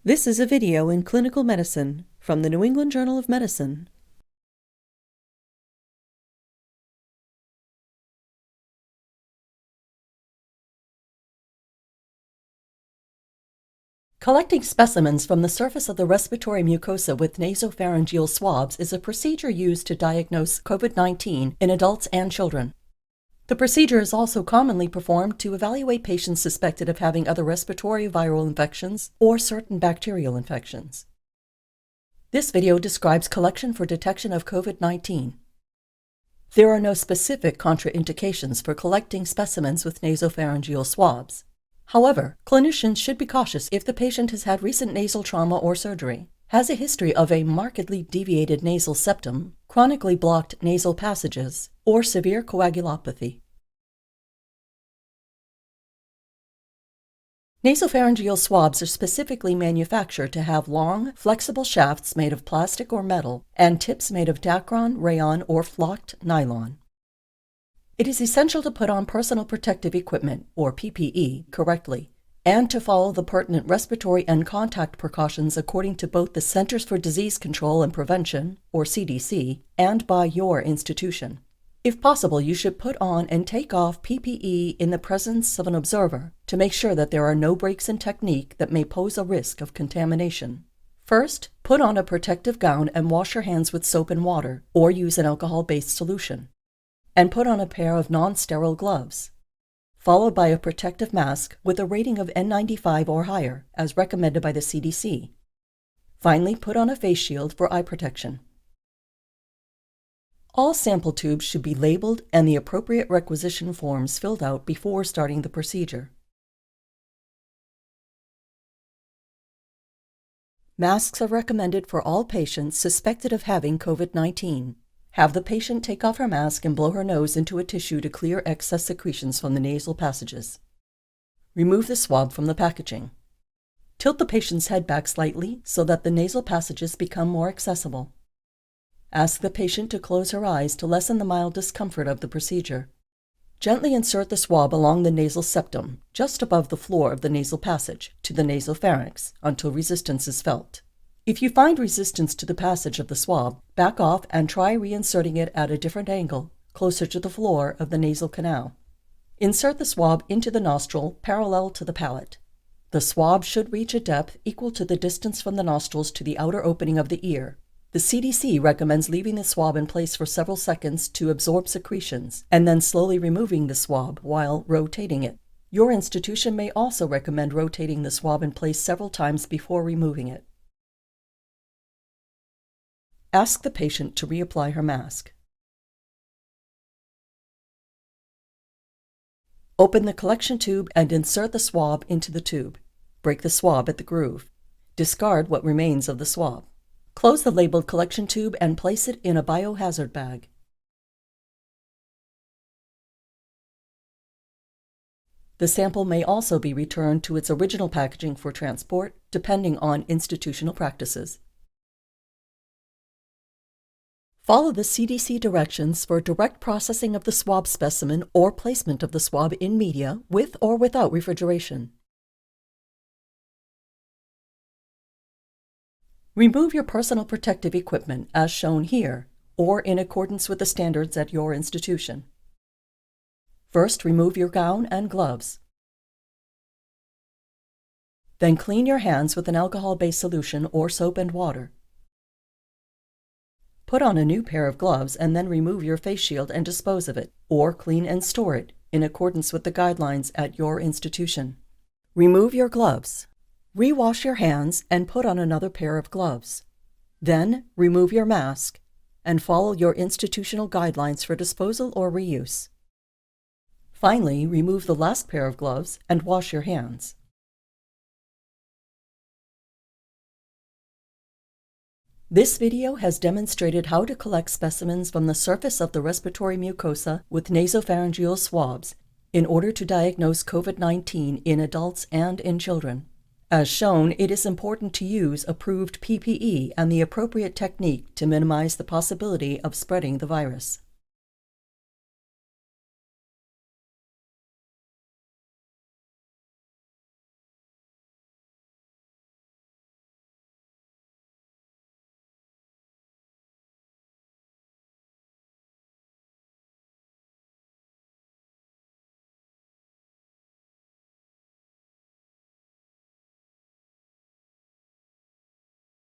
This is a video in clinical medicine from the New England Journal of Medicine. Collecting specimens from the surface of the respiratory mucosa with nasopharyngeal swabs is a procedure used to diagnose COVID-19 in adults and children. The procedure is also commonly performed to evaluate patients suspected of having other respiratory viral infections or certain bacterial infections. This video describes collection for detection of COVID-19. There are no specific contraindications for collecting specimens with nasopharyngeal swabs. However, clinicians should be cautious if the patient has had recent nasal trauma or surgery, has a history of a markedly deviated nasal septum, chronically blocked nasal passages, or severe coagulopathy. Nasopharyngeal swabs are specifically manufactured to have long, flexible shafts made of plastic or metal and tips made of Dacron, rayon, or flocked nylon. It is essential to put on personal protective equipment, or PPE, correctly, and to follow the pertinent respiratory and contact precautions according to both the Centers for Disease Control and Prevention, or CDC, and by your institution. If possible, you should put on and take off PPE in the presence of an observer to make sure that there are no breaks in technique that may pose a risk of contamination. First, put on a protective gown and wash your hands with soap and water, or use an alcohol-based solution. And put on a pair of non-sterile gloves, followed by a protective mask with a rating of N95 or higher, as recommended by the CDC. Finally, put on a face shield for eye protection. All sample tubes should be labeled and the appropriate requisition forms filled out before starting the procedure. Masks are recommended for all patients suspected of having COVID-19. Have the patient take off her mask and blow her nose into a tissue to clear excess secretions from the nasal passages. Remove the swab from the packaging. Tilt the patient's head back slightly so that the nasal passages become more accessible. Ask the patient to close her eyes to lessen the mild discomfort of the procedure. Gently insert the swab along the nasal septum, just above the floor of the nasal passage, to the nasopharynx until resistance is felt. If you find resistance to the passage of the swab, back off and try reinserting it at a different angle, closer to the floor of the nasal canal. Insert the swab into the nostril parallel to the palate. The swab should reach a depth equal to the distance from the nostrils to the outer opening of the ear. The CDC recommends leaving the swab in place for several seconds to absorb secretions, and then slowly removing the swab while rotating it. Your institution may also recommend rotating the swab in place several times before removing it. Ask the patient to reapply her mask. Open the collection tube and insert the swab into the tube. Break the swab at the groove. Discard what remains of the swab. Close the labeled collection tube and place it in a biohazard bag. The sample may also be returned to its original packaging for transport, depending on institutional practices. Follow the CDC directions for direct processing of the swab specimen or placement of the swab in media with or without refrigeration. Remove your personal protective equipment as shown here, or in accordance with the standards at your institution. First, remove your gown and gloves. Then clean your hands with an alcohol-based solution or soap and water. Put on a new pair of gloves and then remove your face shield and dispose of it, or clean and store it in accordance with the guidelines at your institution. Remove your gloves. Rewash your hands and put on another pair of gloves. Then remove your mask and follow your institutional guidelines for disposal or reuse. Finally, remove the last pair of gloves and wash your hands. This video has demonstrated how to collect specimens from the surface of the respiratory mucosa with nasopharyngeal swabs in order to diagnose COVID-19 in adults and in children. As shown, it is important to use approved PPE and the appropriate technique to minimize the possibility of spreading the virus.